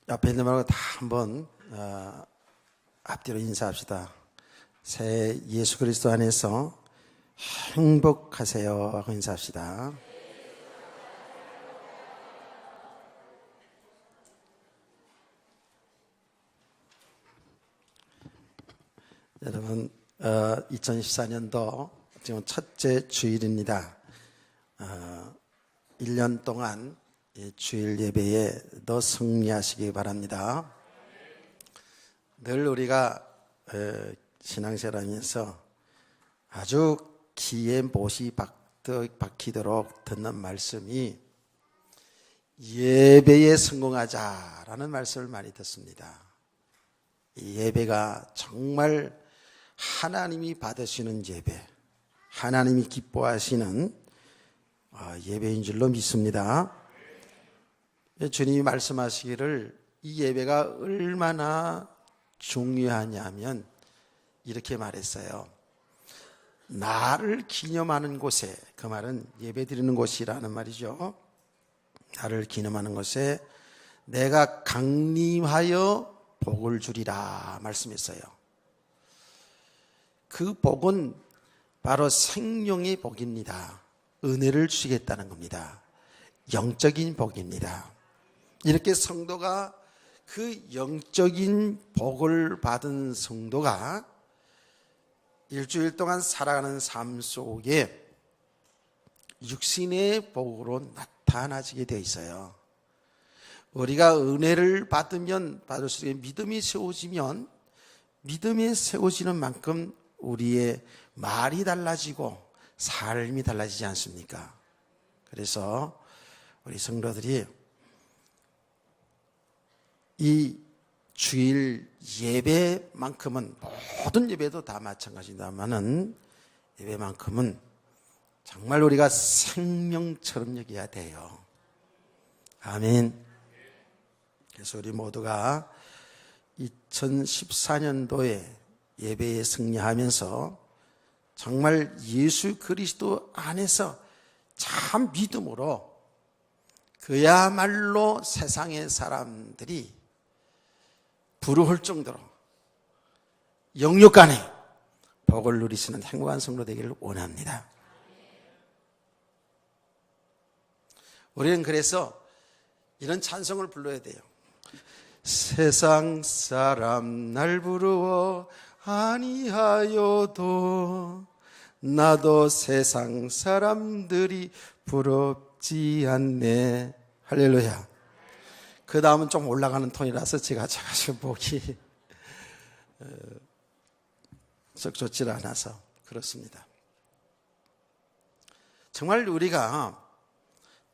앞에 있는 말고 다 한번 앞뒤로 인사합시다. 새 예수 그리스도 안에서 행복하세요 하고 인사합시다. 여러분, 2014년도 지금 첫째 주일입니다. 1년 동안 주일 예배에 더 승리하시기 바랍니다. 늘 우리가 신앙생활하면서 아주 귀에 못이 박히도록 듣는 말씀이 예배에 성공하자라는 말씀을 많이 듣습니다. 이 예배가 정말 하나님이 받으시는 예배, 하나님이 기뻐하시는 예배인 줄로 믿습니다. 주님이 말씀하시기를 이 예배가 얼마나 중요하냐면 이렇게 말했어요. 나를 기념하는 곳에, 그 말은 예배 드리는 곳이라는 말이죠. 나를 기념하는 곳에 내가 강림하여 복을 주리라 말씀했어요. 그 복은 바로 생명의 복입니다. 은혜를 주시겠다는 겁니다. 영적인 복입니다. 이렇게 성도가 그 영적인 복을 받은 성도가 일주일 동안 살아가는 삶 속에 육신의 복으로 나타나지게 되어 있어요. 우리가 은혜를 받으면 받을수록 믿음이 세워지면 믿음이 세워지는 만큼 우리의 말이 달라지고 삶이 달라지지 않습니까? 그래서 우리 성도들이 이 주일 예배만큼은, 모든 예배도 다 마찬가지다마는 예배만큼은 정말 우리가 생명처럼 여겨야 돼요. 아멘. 그래서 우리 모두가 2014년도에 예배에 승리하면서 정말 예수 그리스도 안에서 참 믿음으로 그야말로 세상의 사람들이 부러울 정도로 영육간에 복을 누리시는 행복한 성도 되기를 원합니다. 우리는 그래서 이런 찬송을 불러야 돼요. 세상 사람 날 부러워 아니하여도 나도 세상 사람들이 부럽지 않네. 할렐루야. 그 다음은 좀 올라가는 톤이라서 제가 지금 보기 썩 좋지 않아서 그렇습니다. 정말 우리가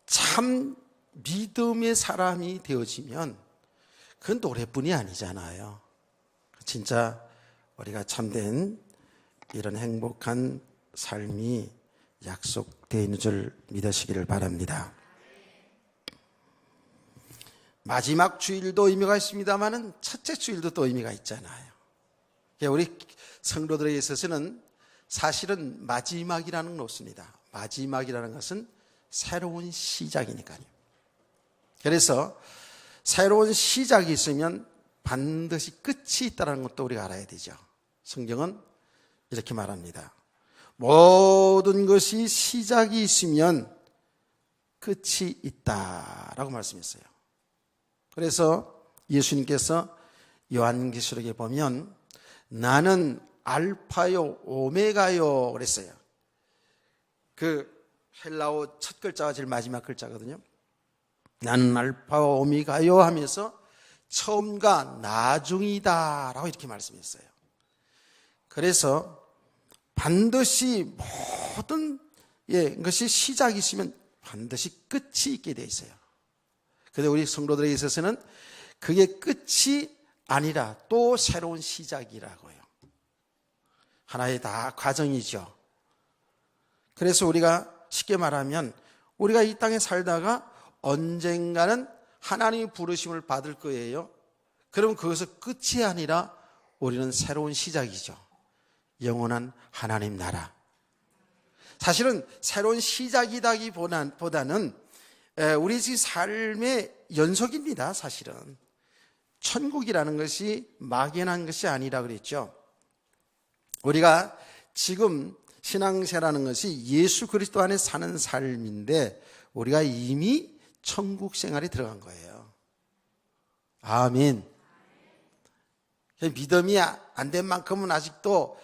참 믿음의 사람이 되어지면 그건 노래뿐이 아니잖아요. 진짜 우리가 참된 이런 행복한 삶이 약속되어 있는 줄 믿으시기를 바랍니다. 마지막 주일도 의미가 있습니다만 첫째 주일도 또 의미가 있잖아요. 우리 성도들에게 있어서는 사실은 마지막이라는 건 없습니다. 마지막이라는 것은 새로운 시작이니까요. 그래서 새로운 시작이 있으면 반드시 끝이 있다는 것도 우리가 알아야 되죠. 성경은 이렇게 말합니다. 모든 것이 시작이 있으면 끝이 있다라고 말씀했어요. 그래서 예수님께서 요한계시록에 보면 나는 알파요 오메가요 그랬어요. 그 헬라어 첫 글자가 제일 마지막 글자거든요. 나는 알파와 오메가요 하면서 처음과 나중이다 라고 이렇게 말씀했어요. 그래서 반드시 모든 것이 시작이 있으면 반드시 끝이 있게 되어 있어요. 그런데 우리 성도들에게 있어서는 그게 끝이 아니라 또 새로운 시작이라고요. 하나의 다 과정이죠. 그래서 우리가 쉽게 말하면 우리가 이 땅에 살다가 언젠가는 하나님의 부르심을 받을 거예요. 그럼 그것은 끝이 아니라 우리는 새로운 시작이죠. 영원한 하나님 나라. 사실은 새로운 시작이라기보다는 우리 삶의 연속입니다. 사실은 천국이라는 것이 막연한 것이 아니라 그랬죠. 우리가 지금 신앙생활하는 것이 예수 그리스도 안에 사는 삶인데 우리가 이미 천국 생활에 들어간 거예요. 아멘. 믿음이 안 된 만큼은 아직도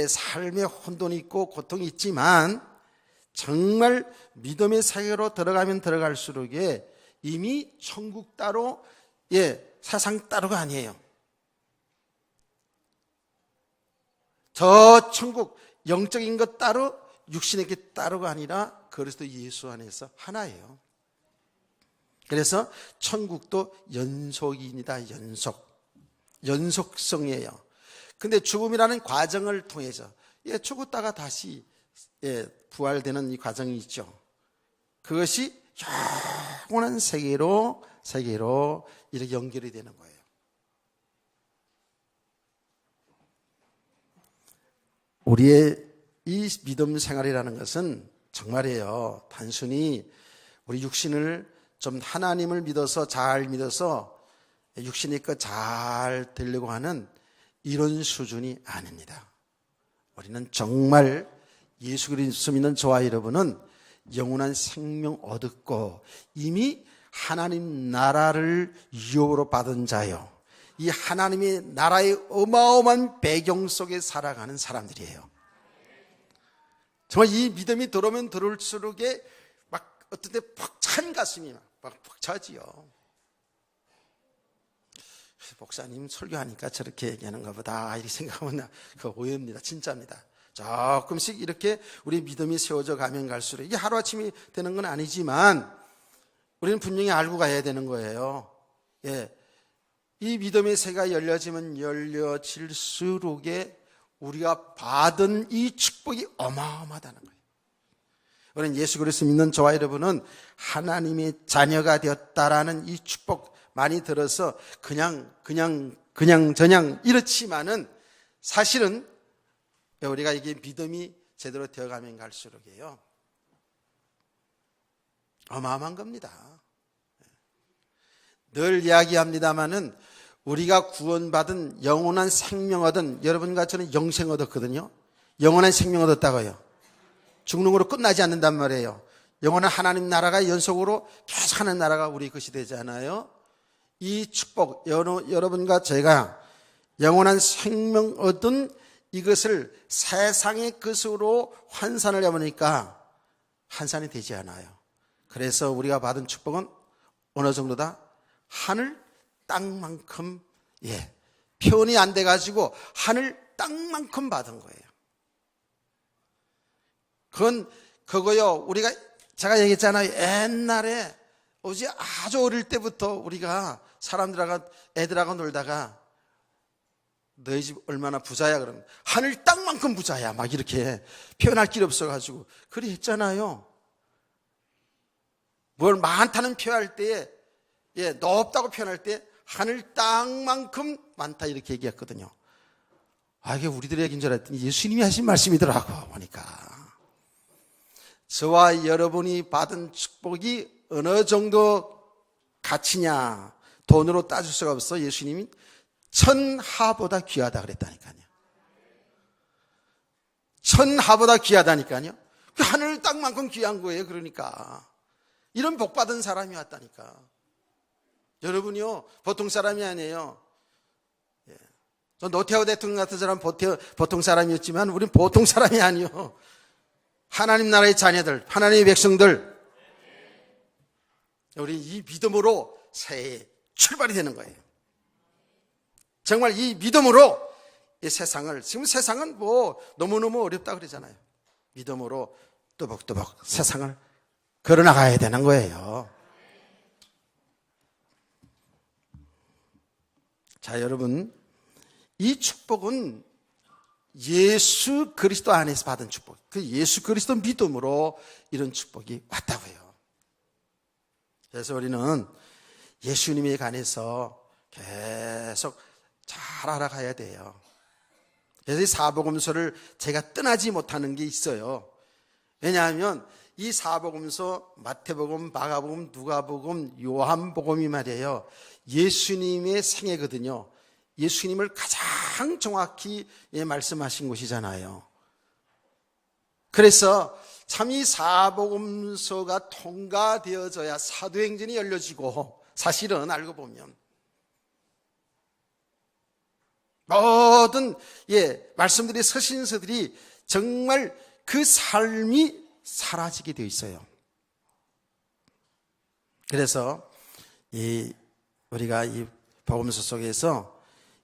삶에 혼돈이 있고 고통이 있지만 정말 믿음의 세계로 들어가면 들어갈수록 이미 천국 따로 세상 따로가 아니에요. 저 천국 영적인 것 따로 육신의 게 따로가 아니라 그리스도 예수 안에서 하나예요. 그래서 천국도 연속입니다. 연속성이에요. 근데 죽음이라는 과정을 통해서 죽었다가 다시 부활되는 이 과정이 있죠. 그것이 영원한 세계로 이렇게 연결이 되는 거예요. 우리의 이 믿음 생활이라는 것은 정말이에요. 단순히 우리 육신을 좀 하나님을 믿어서 잘 믿어서 육신의 것 잘 되려고 하는 이런 수준이 아닙니다. 우리는 정말 예수 그리스도 믿는 저와 여러분은 영원한 생명 얻었고 이미 하나님 나라를 유업으로 받은 자요. 이 하나님의 나라의 어마어마한 배경 속에 살아가는 사람들이에요. 정말 이 믿음이 들어오면 들어올수록 막 어떤 때 벅찬 가슴이 막 벅차지요. 목사님 설교하니까 저렇게 얘기하는가 보다 이렇게 생각하면 그 오해입니다. 진짜입니다. 조금씩 이렇게 우리 믿음이 세워져 가면 갈수록 이게 하루아침이 되는 건 아니지만 우리는 분명히 알고 가야 되는 거예요. 이 믿음의 세계가 열려지면 열려질수록 우리가 받은 이 축복이 어마어마하다는 거예요. 우리는 예수 그리스도 믿는 저와 여러분은 하나님의 자녀가 되었다라는 이 축복 많이 들어서 그냥 이렇지만은 사실은 우리가 이게 믿음이 제대로 되어가면 갈수록이에요. 어마어마한 겁니다. 늘 이야기합니다마는 우리가 구원받은 영원한 생명 얻은 여러분과 저는 영생 얻었거든요. 영원한 생명 얻었다고요. 죽는 거로 끝나지 않는단 말이에요. 영원한 하나님 나라가 연속으로 계속 하는 나라가 우리 것이 되잖아요. 이 축복, 여러분과 제가 영원한 생명 얻은 이것을 세상의 것으로 환산을 해보니까 환산이 되지 않아요. 그래서 우리가 받은 축복은 어느 정도다? 하늘 땅만큼, 표현이 안 돼가지고 하늘 땅만큼 받은 거예요. 그거요, 제가 얘기했잖아요. 옛날에, 아주 어릴 때부터 우리가 애들하고 놀다가 너희 집 얼마나 부자야 그러면 하늘 땅만큼 부자야 막 이렇게 표현할 길이 없어가지고 그리 했잖아요. 뭘 많다는 표현할 때에 높다고 표현할 때 하늘 땅만큼 많다 이렇게 얘기했거든요. 이게 우리들의 얘기인 줄 알았더니 예수님이 하신 말씀이더라고 보니까. 저와 여러분이 받은 축복이 어느 정도 가치냐 돈으로 따질 수가 없어. 예수님이 천하보다 귀하다 그랬다니까요. 천하보다 귀하다니까요. 하늘 땅만큼 귀한 거예요. 그러니까 이런 복 받은 사람이 왔다니까. 여러분이요 보통 사람이 아니에요. 저 노태우 대통령 같은 사람 보통 사람이었지만 우린 보통 사람이 아니요. 하나님 나라의 자녀들, 하나님의 백성들, 우리 이 믿음으로 새해 출발이 되는 거예요. 정말 이 믿음으로 이 세상을, 지금 세상은 너무너무 어렵다 그러잖아요. 믿음으로 또박또박 세상을 걸어나가야 되는 거예요. 자, 여러분, 이 축복은 예수 그리스도 안에서 받은 축복, 그 예수 그리스도 믿음으로 이런 축복이 왔다고요. 그래서 우리는 예수님에 관해서 계속 잘 알아가야 돼요. 그래서 이 사복음서를 제가 떠나지 못하는 게 있어요. 왜냐하면 이 사복음서 마태복음, 마가복음, 누가복음, 요한복음이 말이에요. 예수님의 생애거든요. 예수님을 가장 정확히 말씀하신 곳이잖아요. 그래서 참 이 사복음서가 통과되어져야 사도행전이 열려지고, 사실은 알고 보면 모든 말씀들이, 서신서들이 정말 그 삶이 사라지게 되어 있어요. 그래서 우리가 이 복음서 속에서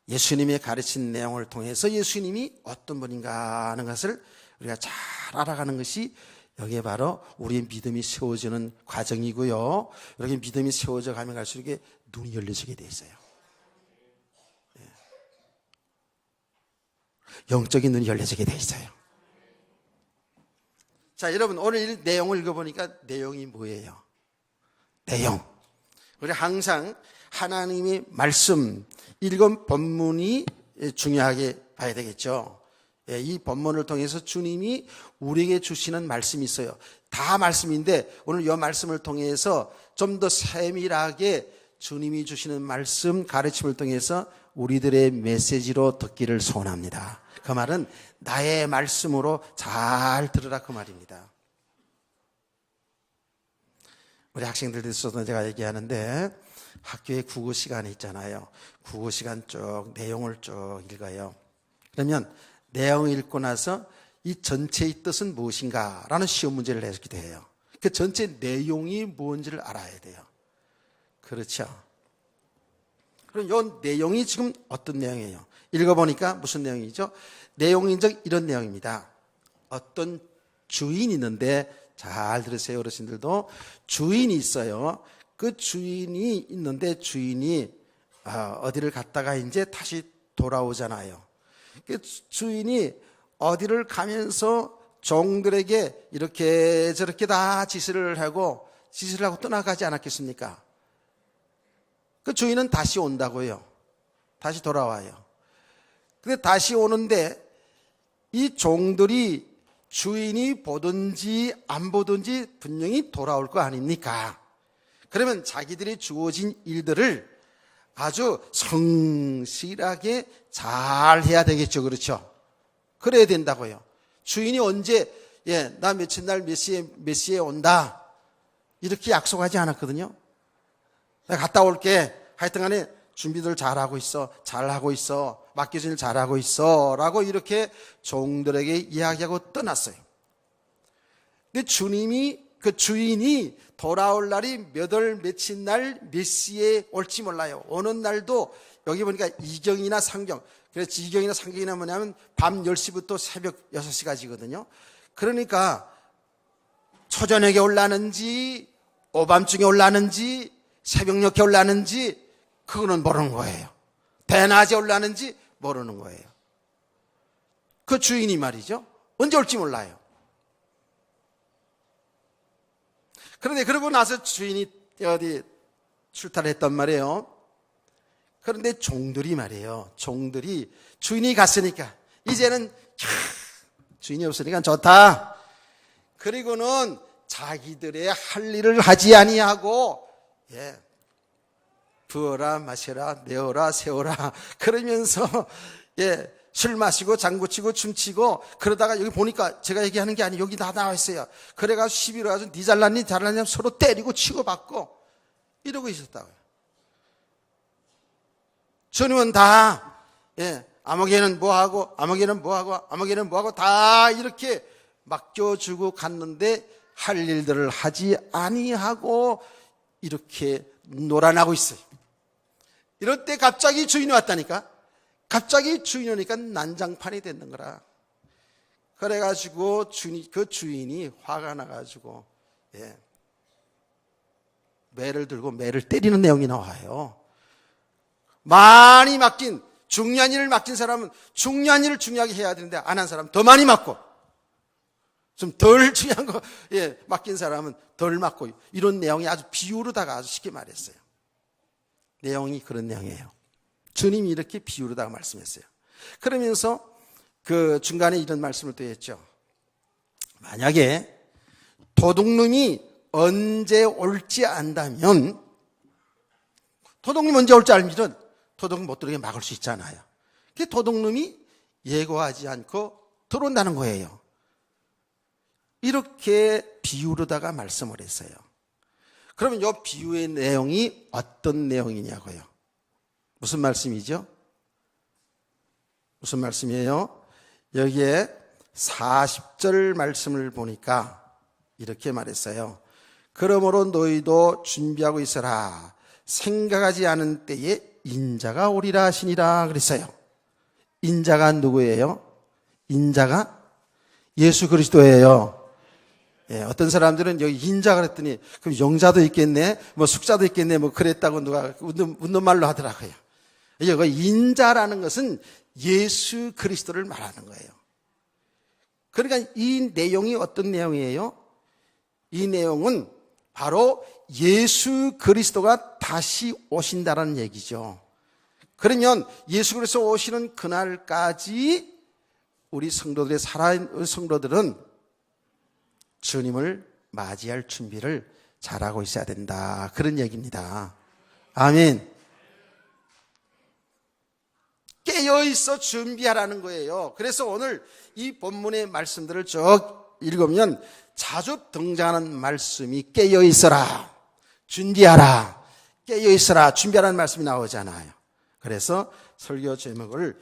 예수님의 가르친 내용을 통해서 예수님이 어떤 분인가 하는 것을 우리가 잘 알아가는 것이 여기에 바로 우리의 믿음이 세워지는 과정이고요. 이렇게 믿음이 세워져 가면 갈수록 이게 눈이 열려지게 돼 있어요. 영적인 눈이 열려지게 돼 있어요. 자, 여러분, 오늘 내용을 읽어보니까 내용이 뭐예요? 내용. 우리 항상 하나님의 말씀, 읽은 본문이 중요하게 봐야 되겠죠. 이 본문을 통해서 주님이 우리에게 주시는 말씀이 있어요. 다 말씀인데 오늘 이 말씀을 통해서 좀 더 세밀하게 주님이 주시는 말씀, 가르침을 통해서 우리들의 메시지로 듣기를 소원합니다. 그 말은 나의 말씀으로 잘 들으라 그 말입니다. 우리 학생들에서도 제가 얘기하는데 학교에 국어 시간이 있잖아요. 국어 시간 쭉 내용을 쭉 읽어요. 그러면 내용을 읽고 나서 이 전체의 뜻은 무엇인가 라는 시험 문제를 내기도 해요. 그 전체 내용이 뭔지를 알아야 돼요. 그렇죠? 그럼 이 내용이 지금 어떤 내용이에요? 읽어보니까 무슨 내용이죠? 내용인 즉 이런 내용입니다. 어떤 주인이 있는데, 잘 들으세요 어르신들도. 주인이 있어요. 그 주인이 있는데 주인이 어디를 갔다가 이제 다시 돌아오잖아요. 그 주인이 어디를 가면서 종들에게 이렇게 저렇게 다 지시를 하고 떠나가지 않았겠습니까? 그 주인은 다시 온다고요. 다시 돌아와요. 근데 다시 오는데 이 종들이 주인이 보든지 안 보든지 분명히 돌아올 거 아닙니까? 그러면 자기들이 주어진 일들을 아주 성실하게 잘 해야 되겠죠. 그렇죠? 그래야 된다고요. 주인이 언제 나 며칠 날 몇 시에 온다 이렇게 약속하지 않았거든요. 내가 갔다 올게. 하여튼 간에 준비들 잘하고 있어. 잘하고 있어. 맡겨진 일 잘하고 있어. 라고 이렇게 종들에게 이야기하고 떠났어요. 근데 그 주인이 돌아올 날이 몇 월 며칠 날 몇 시에 올지 몰라요. 어느 날도 여기 보니까 이경이나 상경. 그래서 이경이나 상경이나 뭐냐면 밤 10시부터 새벽 6시까지거든요. 그러니까 초저녁에 올라는지 오밤중에 올라는지 새벽녘에 올라는지 그거는 모르는 거예요. 대낮에 올라는지 모르는 거예요. 그 주인이 말이죠. 언제 올지 몰라요. 그런데 그러고 나서 주인이 어디 출타를 했단 말이에요. 그런데 종들이 말이에요. 종들이 주인이 갔으니까 이제는 주인이 없으니까 좋다. 그리고는 자기들의 할 일을 하지 아니하고 부어라 마셔라 내어라 세워라 그러면서 술 마시고 장구치고 춤추고 그러다가 여기 보니까 제가 얘기하는 게 아니에요. 여기 다 나와 있어요. 그래가지고 시비로 가서 니 잘났니 잘났냐 서로 때리고 치고받고 이러고 있었다고요. 주님은 다 아무개는 뭐하고 아무개는 뭐하고 아무개는 뭐하고 다 이렇게 맡겨주고 갔는데 할 일들을 하지 아니하고 이렇게 놀아나고 있어요. 이럴 때 갑자기 주인이 왔다니까. 갑자기 주인이 오니까 난장판이 됐는 거라. 그래가지고 그 주인이 화가 나가지고 매를 들고 매를 때리는 내용이 나와요. 많이 맡긴 중요한 일을 맡긴 사람은 중요한 일을 중요하게 해야 되는데 안 한 사람은 더 많이 맡고 좀 덜 중요한 거 맡긴 사람은 덜 맡고 이런 내용이 아주 비유로다가 아주 쉽게 말했어요. 내용이 그런 내용이에요. 주님이 이렇게 비유로다가 말씀했어요. 그러면서 그 중간에 이런 말씀을 또 했죠. 만약에 도둑놈이 언제 올지 안다면, 도둑놈이 언제 올지 알면 도둑이 못 들어오게 막을 수 있잖아요. 그 도둑놈이 예고하지 않고 들어온다는 거예요. 이렇게 비유로다가 말씀을 했어요. 그러면 이 비유의 내용이 어떤 내용이냐고요? 무슨 말씀이죠? 무슨 말씀이에요? 여기에 40절 말씀을 보니까 이렇게 말했어요. 그러므로 너희도 준비하고 있어라. 생각하지 않은 때에 인자가 오리라 하시니라 그랬어요. 인자가 누구예요? 인자가 예수 그리스도예요. 예, 어떤 사람들은 여기 인자 그랬더니 그럼 영자도 있겠네, 뭐 숙자도 있겠네, 뭐 그랬다고 누가 웃는 말로 하더라고요. 여기 인자라는 것은 예수 그리스도를 말하는 거예요. 그러니까 이 내용이 어떤 내용이에요? 이 내용은 바로 예수 그리스도가 다시 오신다라는 얘기죠. 그러면 예수 그리스도 오시는 그날까지 우리 성도들의 살아있는 성도들은 주님을 맞이할 준비를 잘하고 있어야 된다, 그런 얘기입니다. 아멘. 깨어있어 준비하라는 거예요. 그래서 오늘 이 본문의 말씀들을 쭉 읽으면 자주 등장하는 말씀이 깨어있어라, 준비하라, 깨어있어라, 준비하라는 말씀이 나오잖아요. 그래서 설교 제목을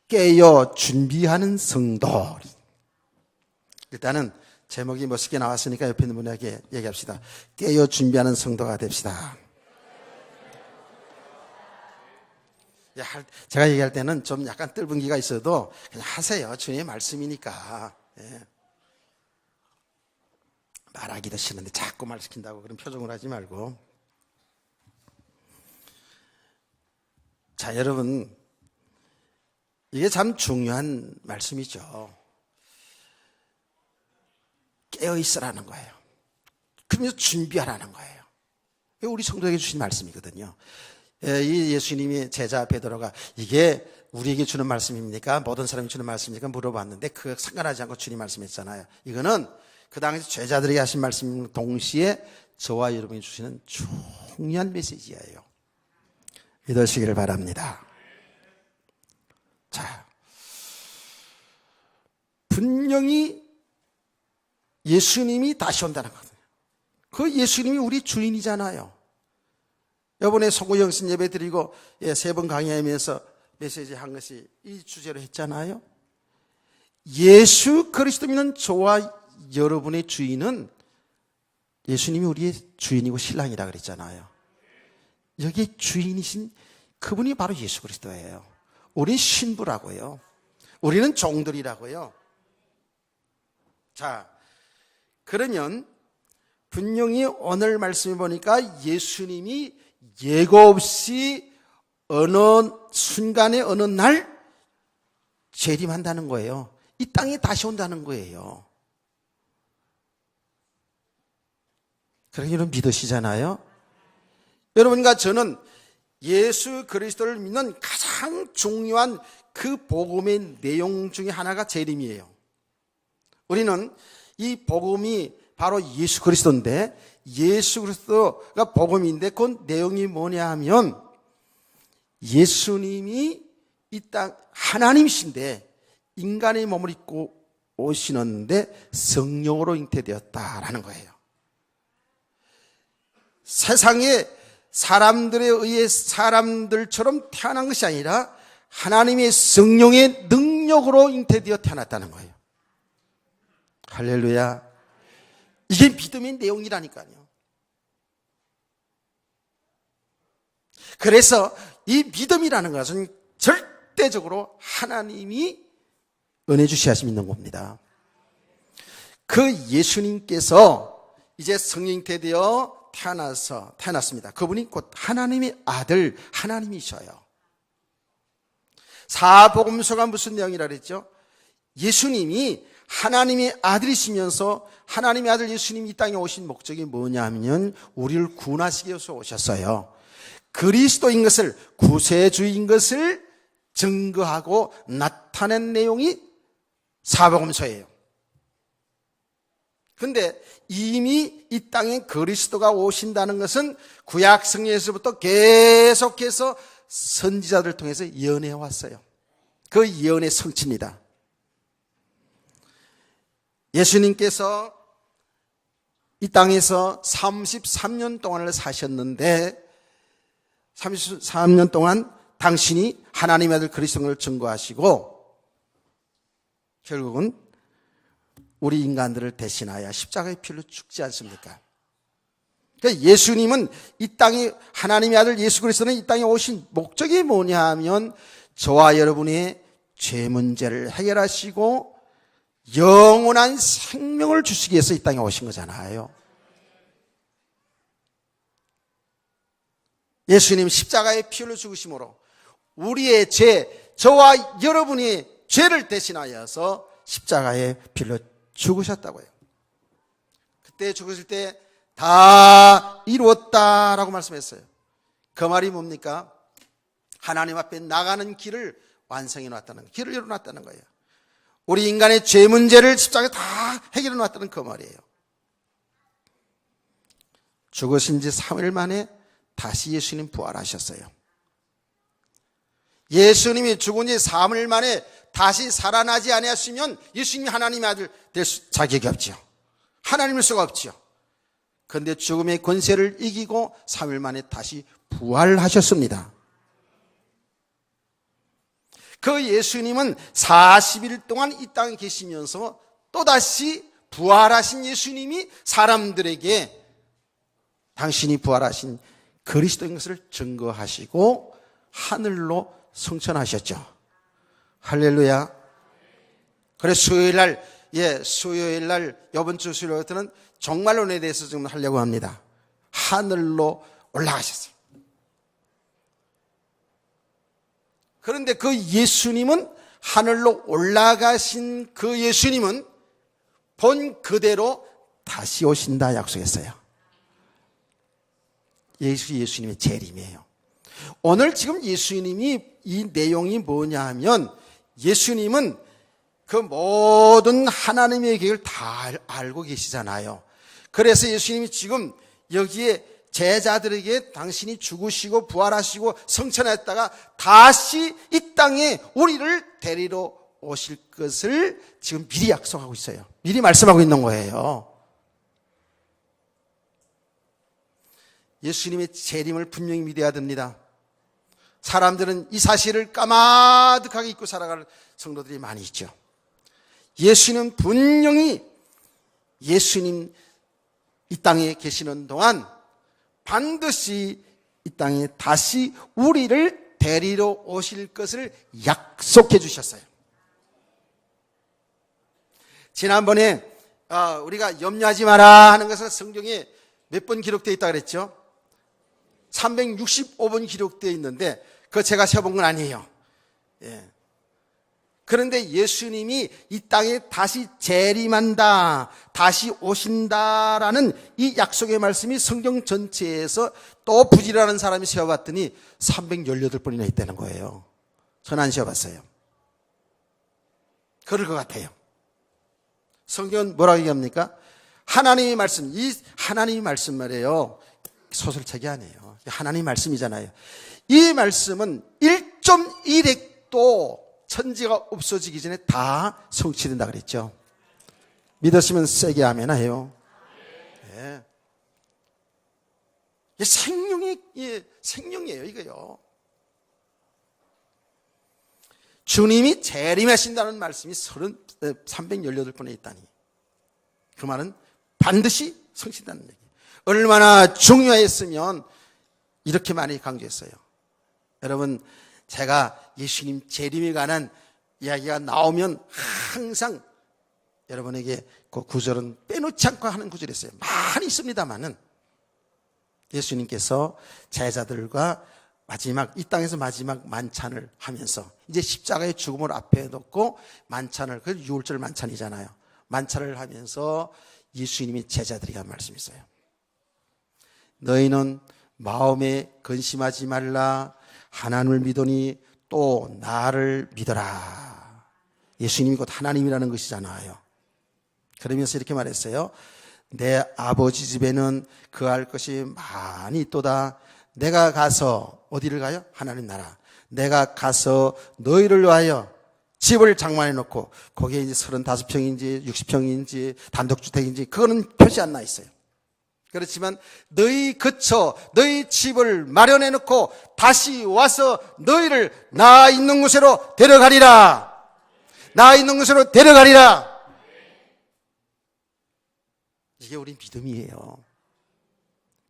깨어 준비하는 성도. 일단은 제목이 멋있게 나왔으니까 옆에 있는 분에게 얘기합시다. 깨어 준비하는 성도가 됩시다. 제가 얘기할 때는 좀 약간 뜰분기가 있어도 그냥 하세요. 주님의 말씀이니까. 예. 말하기도 싫은데 자꾸 말 시킨다고 그런 표정을 하지 말고. 자, 여러분, 이게 참 중요한 말씀이죠. 깨어있으라는 거예요. 그러면서 준비하라는 거예요. 우리 성도에게 주신 말씀이거든요. 이 예수님이 제자 베드로가 이게 우리에게 주는 말씀입니까? 모든 사람이 주는 말씀입니까? 물어봤는데 그 상관하지 않고 주님 말씀했잖아요. 이거는 그 당시 제자들에게 하신 말씀 동시에 저와 여러분이 주시는 중요한 메시지예요. 믿으시기를 바랍니다. 자, 분명히 예수님이 다시 온다는 거거든요. 그 예수님이 우리 주인이잖아요. 이번에 송구영신 예배 드리고 3번 강의하면서 메시지 한 것이 이 주제로 했잖아요. 예수 그리스도 믿는 저와 여러분의 주인은 예수님이 우리의 주인이고 신랑이라 그랬잖아요. 여기 주인이신 그분이 바로 예수 그리스도예요. 우리 신부라고요. 우리는 종들이라고요. 자, 그러면 분명히 오늘 말씀해 보니까 예수님이 예고 없이 어느 순간에 어느 날 재림한다는 거예요. 이 땅에 다시 온다는 거예요. 그러니까 여러분 믿으시잖아요. 여러분과 저는 예수 그리스도를 믿는 가장 중요한 그 복음의 내용 중에 하나가 재림이에요. 우리는 이 복음이 바로 예수 그리스도인데, 예수 그리스도가 복음인데 그 내용이 뭐냐 하면 예수님이 이 땅 하나님이신데 인간의 몸을 입고 오시는데 성령으로 잉태되었다라는 거예요. 세상에 사람들에 의해 사람들처럼 태어난 것이 아니라 하나님의 성령의 능력으로 잉태되어 태어났다는 거예요. 할렐루야. 이게 믿음의 내용이라니까요. 그래서 이 믿음이라는 것은 절대적으로 하나님이 은혜 주시하심 있는 겁니다. 그 예수님께서 이제 성령되어 태어났습니다. 그분이 곧 하나님의 아들, 하나님이셔요. 사복음서가 무슨 내용이라 그랬죠? 예수님이 하나님의 아들이시면서 하나님의 아들 예수님이 이 땅에 오신 목적이 뭐냐 하면 우리를 구원하시기 위해서 오셨어요. 그리스도인 것을, 구세주인 것을 증거하고 나타낸 내용이 사복음서예요. 근데 이미 이 땅에 그리스도가 오신다는 것은 구약 성경에서부터 계속해서 선지자들을 통해서 예언해 왔어요. 그 예언의 성취입니다. 예수님께서 이 땅에서 33년 동안을 사셨는데 33년 동안 당신이 하나님의 아들 그리스도를 증거하시고 결국은 우리 인간들을 대신하여 십자가의 피로 죽지 않습니까? 그러니까 예수님은 이 땅에 하나님의 아들 예수 그리스도는 이 땅에 오신 목적이 뭐냐 하면 저와 여러분의 죄 문제를 해결하시고 영원한 생명을 주시기 위해서 이 땅에 오신 거잖아요. 예수님 십자가의 피로 죽으심으로 우리의 죄, 저와 여러분의 죄를 대신하여서 십자가의 피로 죽으셨다고요. 그때 죽으실 때 다 이루었다라고 말씀했어요. 그 말이 뭡니까? 하나님 앞에 나가는 길을 완성해 놨다는, 길을 열어 놨다는 거예요. 우리 인간의 죄 문제를 십자가에 다 해결해 놨다는 그 말이에요. 죽으신 지 3일 만에 다시 예수님 부활하셨어요. 예수님이 죽은 지 3일 만에 다시 살아나지 아니하시면 예수님이 하나님의 아들 될 자격이 없지요. 하나님일 수가 없지요. 그런데 죽음의 권세를 이기고 3일 만에 다시 부활하셨습니다. 그 예수님은 40일 동안 이 땅에 계시면서 또다시 부활하신 예수님이 사람들에게 당신이 부활하신 그리스도인 것을 증거하시고 하늘로 승천하셨죠. 할렐루야. 그래서 수요일 날 이번 주 수요일 때는 종말론에 대해서 좀 하려고 합니다. 하늘로 올라가셨어요. 그런데 그 예수님은 하늘로 올라가신 그 예수님은 본 그대로 다시 오신다 약속했어요. 예수님의 재림이에요. 오늘 지금 예수님이 이 내용이 뭐냐 하면 예수님은 그 모든 하나님의 계획을 다 알고 계시잖아요. 그래서 예수님이 지금 여기에 제자들에게 당신이 죽으시고 부활하시고 성천했다가 다시 이 땅에 우리를 데리러 오실 것을 지금 미리 약속하고 있어요. 미리 말씀하고 있는 거예요. 예수님의 재림을 분명히 믿어야 됩니다. 사람들은 이 사실을 까마득하게 잊고 살아가는 성도들이 많이 있죠. 예수는 분명히 예수님 이 땅에 계시는 동안 반드시 이 땅에 다시 우리를 데리러 오실 것을 약속해 주셨어요. 지난번에 우리가 염려하지 마라 하는 것은 성경에 몇 번 기록되어 있다고 그랬죠? 365번 기록되어 있는데 그거 제가 세어본 건 아니에요. 예. 그런데 예수님이 이 땅에 다시 재림한다, 다시 오신다라는 이 약속의 말씀이 성경 전체에서 또 부지런한 사람이 세어봤더니 318번이나 있다는 거예요. 저는 안 세어봤어요. 그럴 것 같아요. 성경은 뭐라고 얘기합니까? 하나님의 말씀, 이 하나님의 말씀 말이에요. 소설책이 아니에요. 하나님의 말씀이잖아요. 이 말씀은 1.1핵도 천지가 없어지기 전에 다 성취된다 그랬죠. 믿으시면 세게 아멘 해요. 네. 생명이에요, 이거요. 주님이 재림하신다는 말씀이 318번에 있다니. 그 말은 반드시 성취된다는 얘기. 얼마나 중요했으면 이렇게 많이 강조했어요. 여러분, 제가 예수님 재림에 관한 이야기가 나오면 항상 여러분에게 그 구절은 빼놓지 않고 하는 구절이 있어요. 많이 있습니다만은 예수님께서 제자들과 이 땅에서 마지막 만찬을 하면서 이제 십자가의 죽음을 앞에 놓고 만찬을, 그 6월절 만찬이잖아요. 만찬을 하면서 예수님이 제자들에게 한 말씀이 있어요. 너희는 마음에 근심하지 말라. 하나님을 믿으니 또 나를 믿어라. 예수님이 곧 하나님이라는 것이잖아요. 그러면서 이렇게 말했어요. 내 아버지 집에는 거할 것이 많이 있도다. 내가 가서 어디를 가요? 하나님 나라. 내가 가서 너희를 위하여 집을 장만해 놓고 거기에 이제 35평인지 60평인지 단독주택인지 그거는 표시 안 나 있어요. 그렇지만 너희 그쳐 너희 집을 마련해 놓고 다시 와서 너희를 나 있는 곳으로 데려가리라. 나 있는 곳으로 데려가리라. 이게 우리 믿음이에요.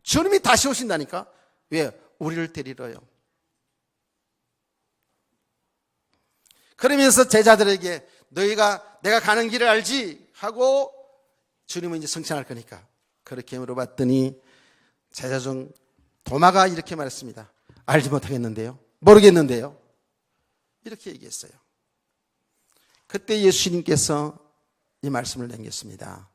주님이 다시 오신다니까. 왜? 우리를 데리러요. 그러면서 제자들에게 너희가 내가 가는 길을 알지? 하고 주님은 이제 성찬할 거니까 그렇게 물어봤더니 제자 중 도마가 이렇게 말했습니다. 알지 못하겠는데요. 모르겠는데요. 이렇게 얘기했어요. 그때 예수님께서 이 말씀을 남겼습니다.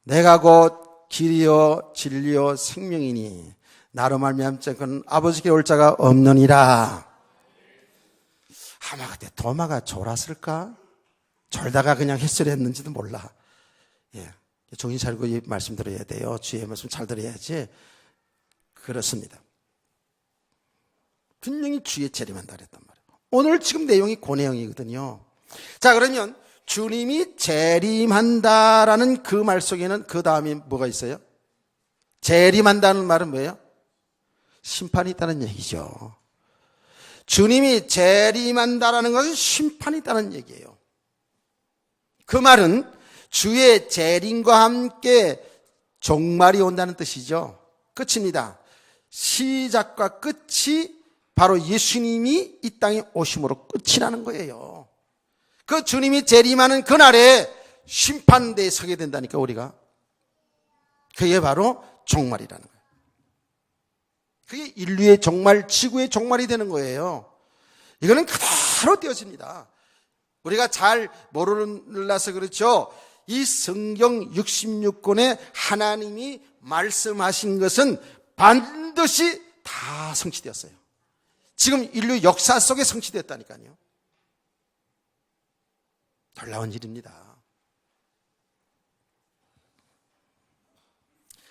내가 곧 길이요 진리요 생명이니 나로 말미암지 않고는 아버지께 올 자가 없느니라. 아마 그때 도마가 졸았을까? 졸다가 그냥 햇소리했는지도 몰라. 예, 정신 차리고 이 말씀 들어야 돼요. 주의 말씀 잘 들어야지. 그렇습니다. 분명히 주의 재림한다 그랬단 말이에요. 오늘 지금 내용이 그 내용이거든요. 자, 그러면 주님이 재림한다라는 그 말 속에는 그 다음에 뭐가 있어요? 재림한다는 말은 뭐예요? 심판이 있다는 얘기죠. 주님이 재림한다라는 것은 심판이 있다는 얘기예요. 그 말은 주의 재림과 함께 종말이 온다는 뜻이죠. 끝입니다. 시작과 끝이 바로 예수님이 이 땅에 오심으로 끝이 나는 거예요. 그 주님이 재림하는 그날에 심판대에 서게 된다니까 우리가. 그게 바로 종말이라는 거예요. 그게 인류의 종말, 지구의 종말이 되는 거예요. 이거는 그대로 되어집니다. 우리가 잘 몰라서 그렇죠. 이 성경 66권에 하나님이 말씀하신 것은 반드시 다 성취되었어요. 지금 인류 역사 속에 성취되었다니까요. 놀라운 일입니다.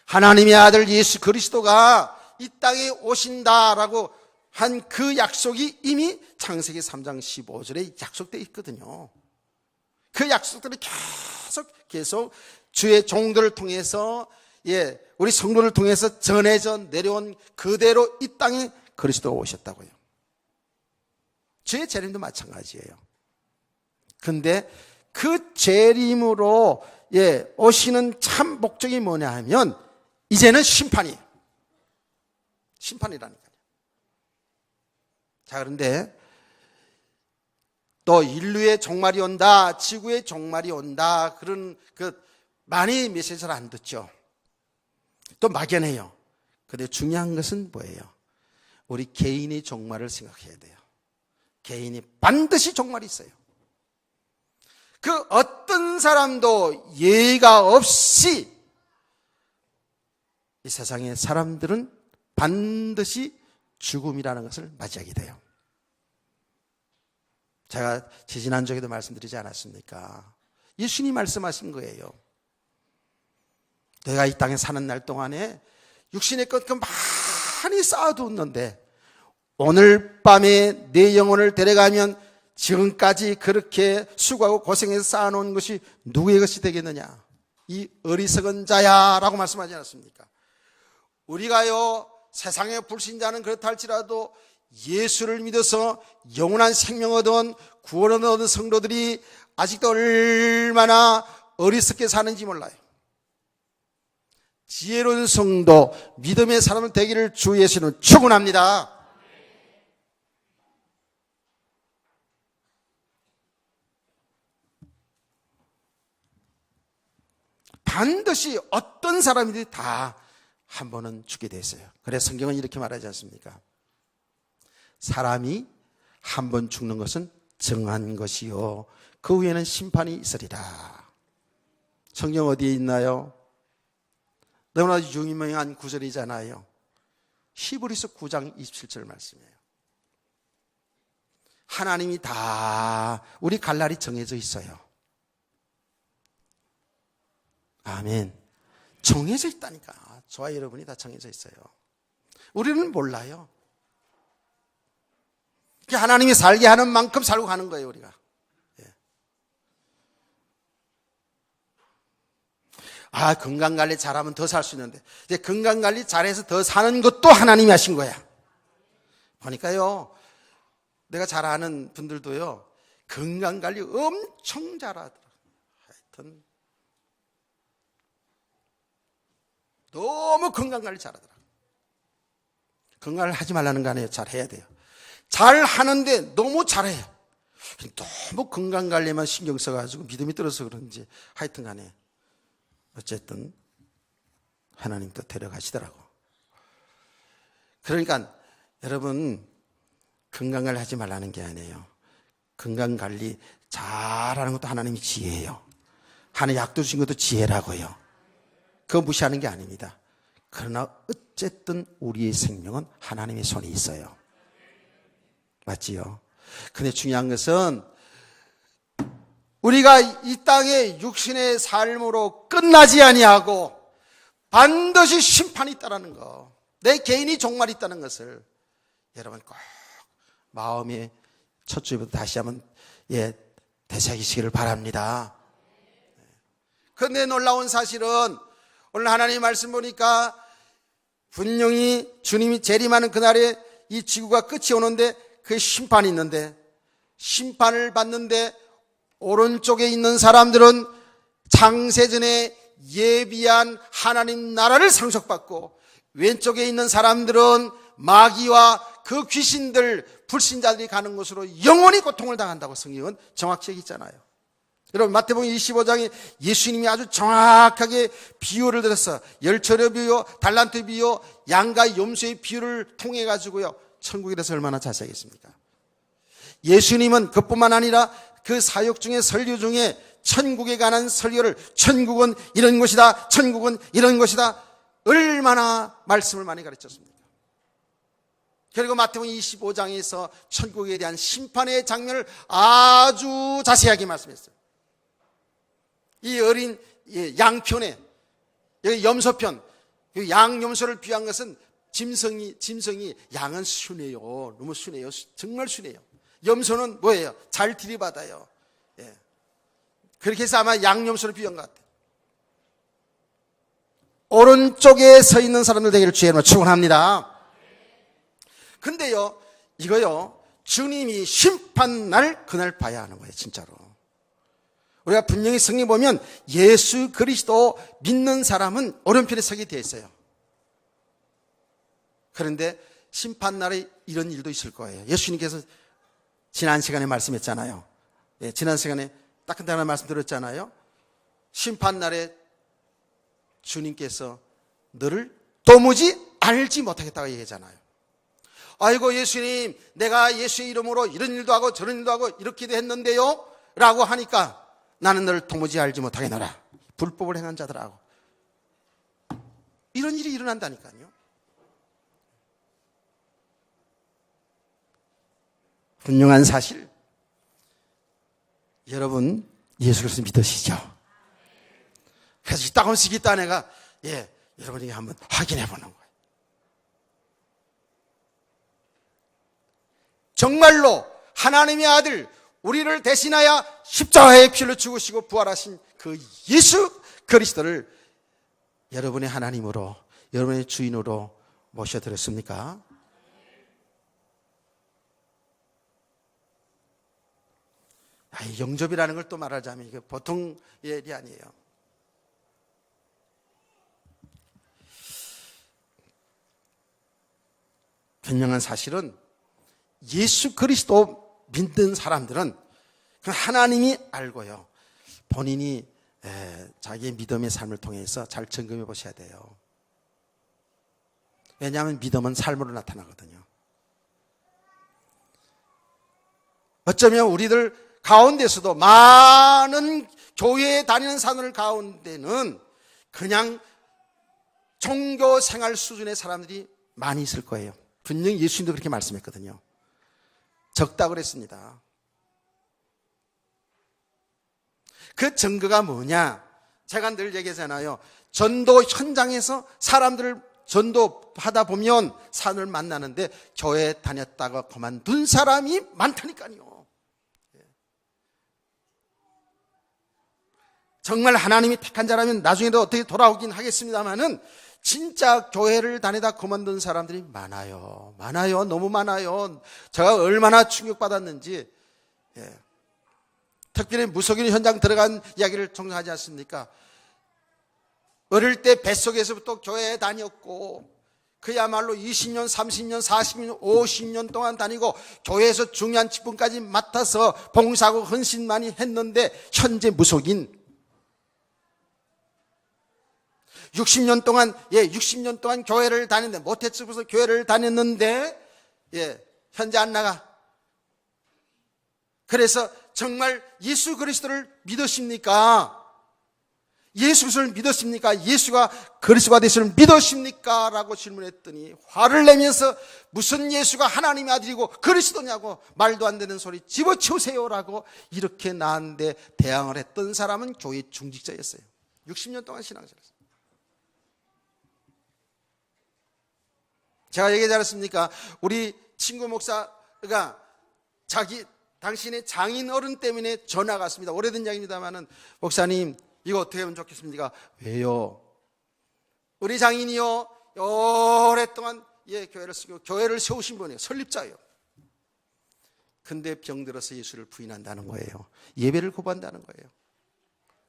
하나님의 아들 예수 그리스도가 이 땅에 오신다라고 한 그 약속이 이미 창세기 3장 15절에 약속되어 있거든요. 그 약속들이 계속 주의 종들을 통해서 우리 성도를 통해서 전해져 내려온 그대로 이 땅에 그리스도가 오셨다고요. 주의 재림도 마찬가지예요. 근데 그 재림으로 오시는 참 목적이 뭐냐 하면 이제는 심판이에요. 심판이라니까요. 자, 그런데 또 인류의 종말이 온다, 지구의 종말이 온다, 그런 많이 메시지를 안 듣죠. 또 막연해요. 그런데 중요한 것은 뭐예요? 우리 개인의 종말을 생각해야 돼요. 개인이 반드시 종말이 있어요. 그 어떤 사람도 예의가 없이 이 세상의 사람들은 반드시 죽음이라는 것을 맞이하게 돼요. 제가 지난주에도 말씀드리지 않았습니까? 예수님이 말씀하신 거예요. 내가 이 땅에 사는 날 동안에 육신의 것 많이 쌓아두었는데 오늘 밤에 내 영혼을 데려가면 지금까지 그렇게 수고하고 고생해서 쌓아놓은 것이 누구의 것이 되겠느냐? 이 어리석은 자야 라고 말씀하지 않았습니까? 우리가요, 세상의 불신자는 그렇다 할지라도 예수를 믿어서 영원한 생명 얻은 구원을 얻은 성도들이 아직도 얼마나 어리석게 사는지 몰라요. 지혜로운 성도, 믿음의 사람을 되기를 주 예수는 축원합니다. 반드시 어떤 사람이든 다 한 번은 죽게 돼 있어요. 그래서 성경은 이렇게 말하지 않습니까? 사람이 한 번 죽는 것은 정한 것이요 그 후에는 심판이 있으리라. 성경 어디에 있나요? 너무나 유명한 구절이잖아요. 히브리서 9장 27절 말씀이에요. 하나님이 다 우리 갈 날이 정해져 있어요. 아멘. 정해져 있다니까. 저와 여러분이 다 정해져 있어요. 우리는 몰라요. 하나님이 살게 하는 만큼 살고 가는 거예요, 우리가. 건강관리 잘하면 더 살 수 있는데, 이제 건강관리 잘해서 더 사는 것도 하나님이 하신 거야. 보니까요, 내가 잘 아는 분들도요, 건강관리 엄청 잘하더라고요. 하여튼, 너무 건강관리 잘하더라고요. 건강을 하지 말라는 거 아니에요. 잘해야 돼요. 잘 하는데 너무 잘해요. 너무 건강관리만 신경 써가지고 믿음이 떨어져서 그런지 하여튼 간에 어쨌든 하나님 또 데려가시더라고. 그러니까 여러분 건강관리 하지 말라는 게 아니에요. 건강관리 잘하는 것도 하나님이 지혜예요. 하나님 약도 주신 것도 지혜라고요. 그거 무시하는 게 아닙니다. 그러나 어쨌든 우리의 생명은 하나님의 손에 있어요. 맞지요? 근데 중요한 것은 우리가 이 땅의 육신의 삶으로 끝나지 아니하고 반드시 심판이 있다는 거, 내 개인이 종말이 있다는 것을 여러분 꼭 마음에 첫 주부터 다시 한번 되새기시기를 바랍니다. 그런데 놀라운 사실은 오늘 하나님 말씀 보니까 분명히 주님이 재림하는 그날에 이 지구가 끝이 오는데 그 심판이 있는데, 심판을 받는데 오른쪽에 있는 사람들은 창세전에 예비한 하나님 나라를 상속받고, 왼쪽에 있는 사람들은 마귀와 그 귀신들, 불신자들이 가는 곳으로 영원히 고통을 당한다고 성경은 정확히 얘기했잖아요. 여러분 마태복음 25장에 예수님이 아주 정확하게 비유를 들었어. 열처의 비유, 달란트 비유, 양과 염소의 비유를 통해 가지고요, 천국에 대해서 얼마나 자세하겠습니까? 예수님은 그뿐만 아니라 그 사역 중에, 설교 중에 천국에 관한 설교를, 천국은 이런 것이다, 천국은 이런 것이다, 얼마나 말씀을 많이 가르쳤습니까? 그리고 마태복음 25장에서 천국에 대한 심판의 장면을 아주 자세하게 말씀했어요. 이 어린 양편에, 여기 염소편, 양염소를 비유한 것은 짐승이 양은 순해요. 너무 순해요. 정말 순해요. 염소는 뭐예요? 잘 들이받아요. 그렇게 해서 아마 양염소를 비유한 것 같아요. 오른쪽에 서 있는 사람들 되기를 주의 이름으로 축원합니다. 근데요, 이거요, 주님이 심판날 그날 봐야 하는 거예요, 진짜로. 우리가 분명히 성경 보면 예수 그리스도 믿는 사람은 오른편에 서게 되어 있어요. 그런데 심판날에 이런 일도 있을 거예요. 예수님께서 지난 시간에 말씀했잖아요. 지난 시간에 따끈따끈한 말씀 들었잖아요. 심판날에 주님께서 너를 도무지 알지 못하겠다고 얘기하잖아요. 아이고 예수님, 내가 예수의 이름으로 이런 일도 하고 저런 일도 하고 이렇게도 했는데요 라고 하니까 나는 너를 도무지 알지 못하겠노라. 불법을 행한 자들하고 이런 일이 일어난다니까요. 분명한 사실, 여러분 예수 그리스도 믿으시죠? 그래서 이따금씩 있다 내가 여러분에게 한번 확인해 보는 거예요. 정말로 하나님의 아들, 우리를 대신하여 십자가의 피를 죽으시고 부활하신 그 예수 그리스도를 여러분의 하나님으로, 여러분의 주인으로 모셔드렸습니까? 영접이라는 걸 또 말하자면 이게 보통 일이 아니에요. 분명한 사실은 예수 그리스도 믿는 사람들은 하나님이 알고요, 본인이 자기의 믿음의 삶을 통해서 잘 점검해 보셔야 돼요. 왜냐하면 믿음은 삶으로 나타나거든요. 어쩌면 우리들 가운데서도 많은 교회에 다니는 사람들 가운데는 그냥 종교 생활 수준의 사람들이 많이 있을 거예요. 분명히 예수님도 그렇게 말씀했거든요. 적다고 그랬습니다. 그 증거가 뭐냐? 제가 늘 얘기하잖아요. 전도 현장에서 사람들을 전도하다 보면 산을 만나는데 교회 다녔다가 그만둔 사람이 많다니까요. 정말 하나님이 택한 자라면 나중에도 어떻게 돌아오긴 하겠습니다만은 진짜 교회를 다니다 그만둔 사람들이 많아요. 많아요. 너무 많아요. 제가 얼마나 충격받았는지. 특별히 무속인 현장 들어간 이야기를 종종 하지 않습니까? 어릴 때 뱃속에서부터 교회에 다녔고 그야말로 20년, 30년, 40년, 50년 동안 다니고 교회에서 중요한 직분까지 맡아서 봉사하고 헌신 많이 했는데 현재 무속인 60년 동안 교회를 다녔는데 모태집에서 교회를 다녔는데 현재 안 나가. 그래서 정말 예수 그리스도를 믿으십니까? 예수 그리스도를 믿으십니까? 예수가 그리스도가 되시를 믿으십니까? 라고 질문했더니 화를 내면서 무슨 예수가 하나님의 아들이고 그리스도냐고 말도 안 되는 소리 집어치우세요라고 이렇게 나한테 대항을 했던 사람은 교회 중직자였어요. 60년 동안 신앙생활했어요. 제가 얘기하지 않았습니까? 우리 친구 목사가 당신의 장인 어른 때문에 전화가 왔습니다. 오래된 이야기입니다만은 목사님 이거 어떻게 하면 좋겠습니까? 왜요? 우리 장인이요 오랫동안 교회를 쓰고 교회를 세우신 분이에요. 설립자예요. 근데 병들어서 예수를 부인한다는 거예요. 예배를 거부한다는 거예요.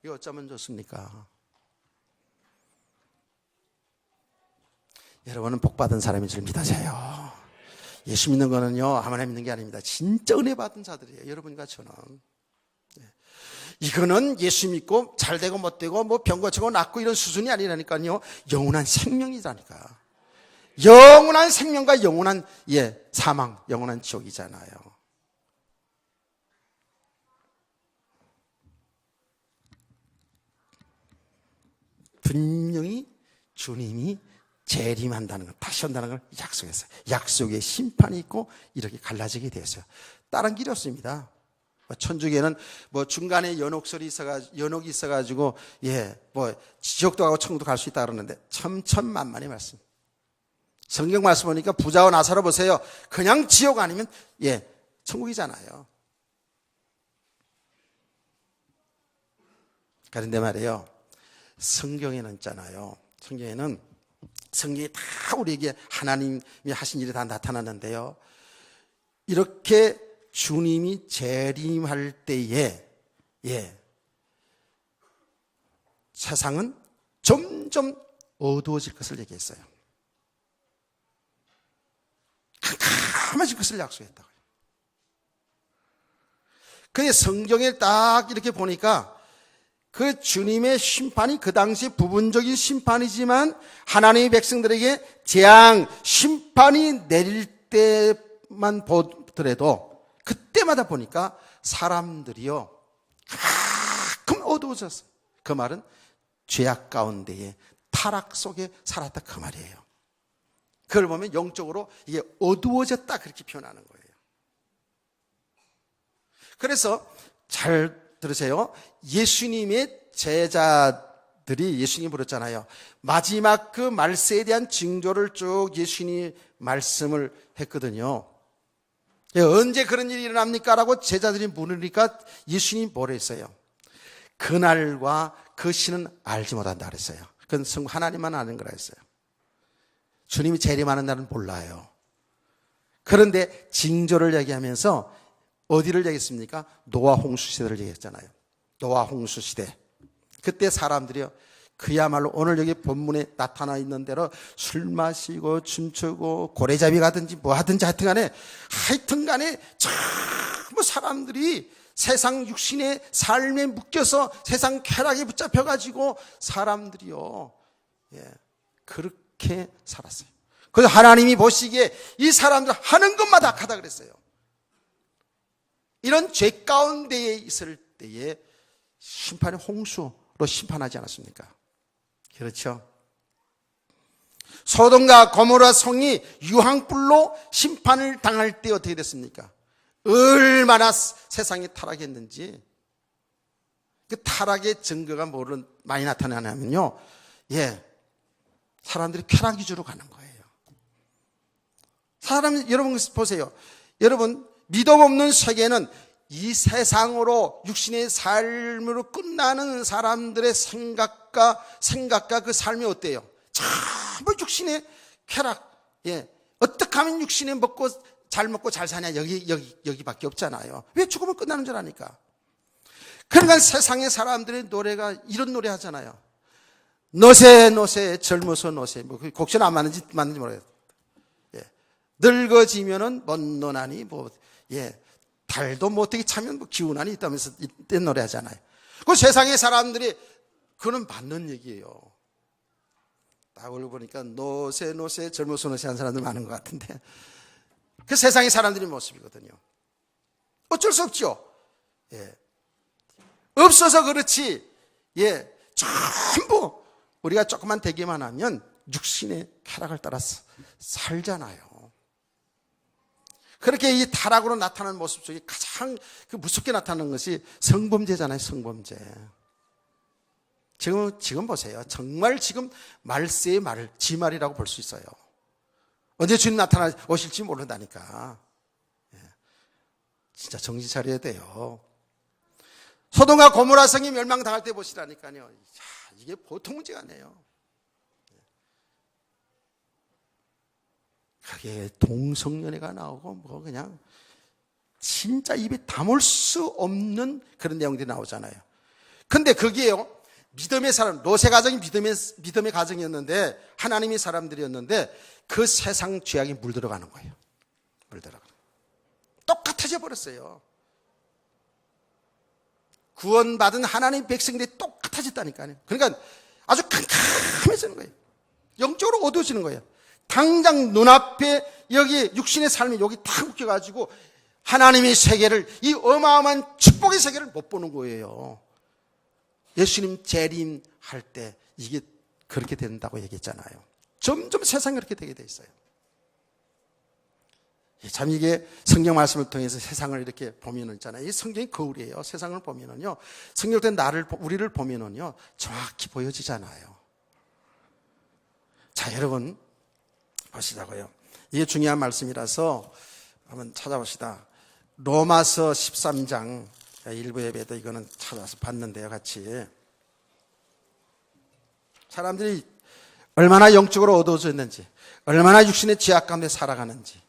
이거 어쩌면 좋습니까? 여러분은 복받은 사람인 줄 믿으세요. 예수 믿는 거는요 아무나 믿는 게 아닙니다. 진짜 은혜 받은 자들이에요. 여러분과 저는. 이거는 예수 믿고 잘되고 못되고 뭐 병 고치고 낫고 이런 수준이 아니라니까요. 영원한 생명이라니까. 영원한 생명과 영원한 사망, 영원한 지옥이잖아요. 분명히 주님이 재림한다는 걸, 다시 온다는 걸 약속했어요. 약속에 심판이 있고 이렇게 갈라지게 되었어요. 다른 길이 없습니다. 천주교에는 중간에 연옥이 있어가지고 지옥도 가고 천국도 갈 수 있다 그러는데 천만만의 말씀. 성경 말씀 보니까 부자와 나사로 보세요. 그냥 지옥 아니면 천국이잖아요. 그런데 말이에요. 성경에는 있잖아요. 성경이 다 우리에게 하나님이 하신 일이 다 나타났는데요. 이렇게 주님이 재림할 때에 세상은 점점 어두워질 것을 얘기했어요. 캄캄해질 것을 약속했다고요. 근데 성경에 딱 이렇게 보니까 그 주님의 심판이 그 당시 부분적인 심판이지만 하나님의 백성들에게 재앙, 심판이 내릴 때만 보더라도 그때마다 보니까 사람들이요 가끔 어두워졌어요. 그 말은 죄악 가운데에 타락 속에 살았다 그 말이에요. 그걸 보면 영적으로 이게 어두워졌다 그렇게 표현하는 거예요. 그래서 잘 들으세요. 예수님의 제자들이 예수님이 물었잖아요. 마지막 그 말세에 대한 징조를 쭉 예수님이 말씀을 했거든요. 언제 그런 일이 일어납니까? 라고 제자들이 물으니까 예수님이 뭐라 했어요? 그날과 그 시는 알지 못한다 그랬어요. 그건 하나님만 아는 거라 했어요. 주님이 재림하는 날은 몰라요. 그런데 징조를 얘기하면서 어디를 얘기했습니까? 노아 홍수 시대를 얘기했잖아요. 노아 홍수 시대. 그때 사람들이요 그야말로 오늘 여기 본문에 나타나 있는 대로 술 마시고 춤추고 고래잡이 가든지 뭐 하든지 하여튼간에 전부 사람들이 세상 육신의 삶에 묶여서 세상 쾌락에 붙잡혀가지고 사람들이요 그렇게 살았어요. 그래서 하나님이 보시기에 이 사람들 하는 것마다 악하다 그랬어요. 이런 죄 가운데에 있을 때에 심판의 홍수로 심판하지 않았습니까? 그렇죠? 소돔과 고모라 성이 유황불로 심판을 당할 때 어떻게 됐습니까? 얼마나 세상이 타락했는지. 그 타락의 증거가 뭐로 많이 나타나냐면요. 사람들이 쾌락 위주로 가는 거예요. 여러분 보세요. 여러분, 믿음 없는 세계는 이 세상으로 육신의 삶으로 끝나는 사람들의 생각과 그 삶이 어때요? 전부 육신의 쾌락. 어떻게 하면 육신에 먹고 잘 사냐, 여기밖에 없잖아요. 왜 죽으면 끝나는 줄 아니까. 그러니까 세상의 사람들의 노래가 이런 노래 하잖아요. 노세 젊어서 노세. 뭐 곡선 안 맞는지 모르겠어요. 늙어지면은 못 노나니 달도 못되게 차면 기운안이 있다면서 이때 노래 하잖아요. 그 세상의 사람들이 그거는 맞는 얘기예요. 딱 올려 보니까 노세 젊어서 노세 하는 사람들 많은 것 같은데, 그 세상의 사람들의 모습이거든요. 어쩔 수 없죠. 없어서 그렇지. 전부 우리가 조금만 되기만 하면 육신의 쾌락을 따라서 살잖아요. 그렇게 이 타락으로 나타나는 모습 중에 가장 무섭게 나타나는 것이 성범죄잖아요. 성범죄. 지금 보세요. 정말 지금 말세의 지말이라고 볼 수 있어요. 언제 주님 오실지 모른다니까. 진짜 정신 차려야 돼요. 소돔과 고모라 성이 멸망당할 때 보시라니까요. 이게 보통 문제가 아니에요. 그게 동성연애가 나오고 그냥 진짜 입에 담을 수 없는 그런 내용들이 나오잖아요. 근데 거기에요, 믿음의 사람, 노세 가정이 믿음의 가정이었는데, 하나님의 사람들이었는데, 그 세상 죄악이 물들어가는 거예요. 똑같아져 버렸어요. 구원받은 하나님의 백성들이 똑같아졌다니까요. 그러니까 아주 캄캄해지는 거예요. 영적으로 어두워지는 거예요. 당장 눈앞에 여기 육신의 삶이 여기 탁 웃겨가지고 하나님의 세계를, 이 어마어마한 축복의 세계를 못 보는 거예요. 예수님 재림할 때 이게 그렇게 된다고 얘기했잖아요. 점점 세상이 그렇게 되게 돼 있어요. 참 이게 성경 말씀을 통해서 세상을 이렇게 보면은 있잖아요. 이 성경이 거울이에요. 세상을 보면은요, 성경 때 우리를 보면은요, 정확히 보여지잖아요. 자, 여러분 보시자고요. 이게 중요한 말씀이라서 한번 찾아봅시다. 로마서 13장, 일부 예배도 이거는 찾아서 봤는데요, 같이. 사람들이 얼마나 영적으로 어두워졌는지, 얼마나 육신의 죄악 가운데 살아가는지,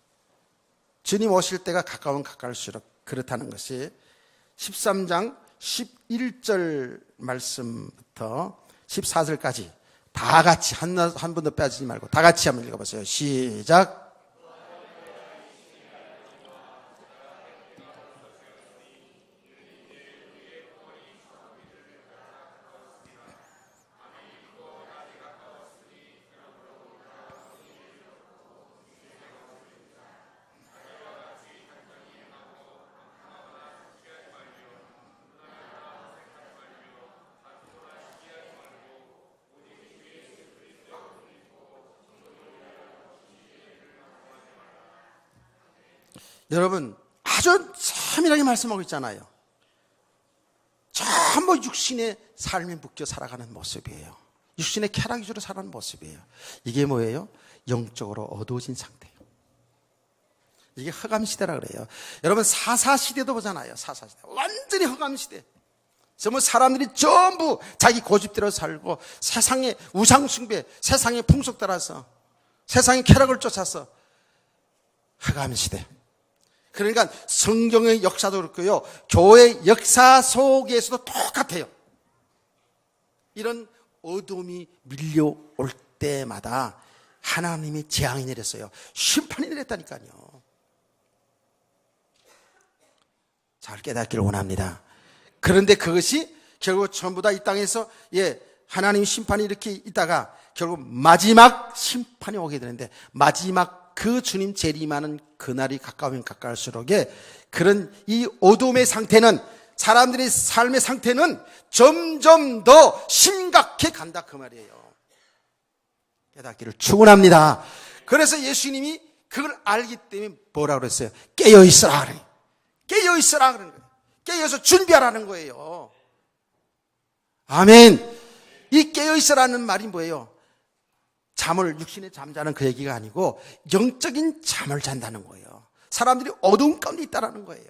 주님 오실 때가 가까우면 가까울수록 그렇다는 것이 13장 11절 말씀부터 14절까지 다 같이 한 번도 빼지지 말고 다 같이 한번 읽어보세요. 시작. 여러분, 아주 세밀하게 말씀하고 있잖아요. 전부 육신의 삶에 묶여 살아가는 모습이에요. 육신의 쾌락 위주로 살아가는 모습이에요. 이게 뭐예요? 영적으로 어두워진 상태예요. 이게 허감시대라 그래요. 여러분, 사사시대도 보잖아요. 사사시대. 완전히 허감시대. 전부 사람들이 전부 자기 고집대로 살고 세상의 우상숭배, 세상의 풍속 따라서 세상의 쾌락을 쫓아서 허감시대. 그러니까 성경의 역사도 그렇고요, 교회 역사 속에서도 똑같아요. 이런 어둠이 밀려올 때마다 하나님의 재앙이 내렸어요. 심판이 내렸다니까요. 잘 깨닫기를 원합니다. 그런데 그것이 결국 전부 다 이 땅에서 하나님의 심판이 이렇게 있다가 결국 마지막 심판이 오게 되는데, 마지막 그 주님 재림하는 그날이 가까우면 가까울수록 그런 이 어둠의 상태는, 사람들의 삶의 상태는 점점 더 심각해 간다 그 말이에요. 깨닫기를 축원합니다. 그래서 예수님이 그걸 알기 때문에 뭐라고 그랬어요? 깨어있으라 그래요. 깨어있으라 그러는 거예요. 깨어서 준비하라는 거예요. 아멘. 이 깨어있으라는 말이 뭐예요? 잠을, 육신의 잠자는 그 얘기가 아니고 영적인 잠을 잔다는 거예요. 사람들이 어두운 가운데 있다는 거예요.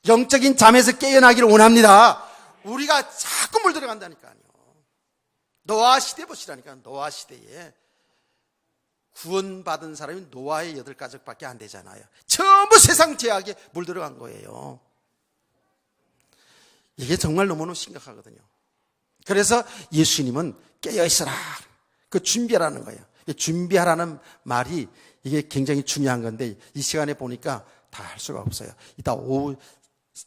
영적인 잠에서 깨어나기를 원합니다. 우리가 자꾸 물들어간다니까요. 노아 시대 보시라니까. 노아 시대에 구원받은 사람이 노아의 8가족밖에 안 되잖아요. 전부 세상 죄악에 물들어간 거예요. 이게 정말 너무너무 심각하거든요. 그래서 예수님은 깨어있어라, 그 준비하라는 거예요. 준비하라는 말이 이게 굉장히 중요한 건데 이 시간에 보니까 다 할 수가 없어요. 이따 오후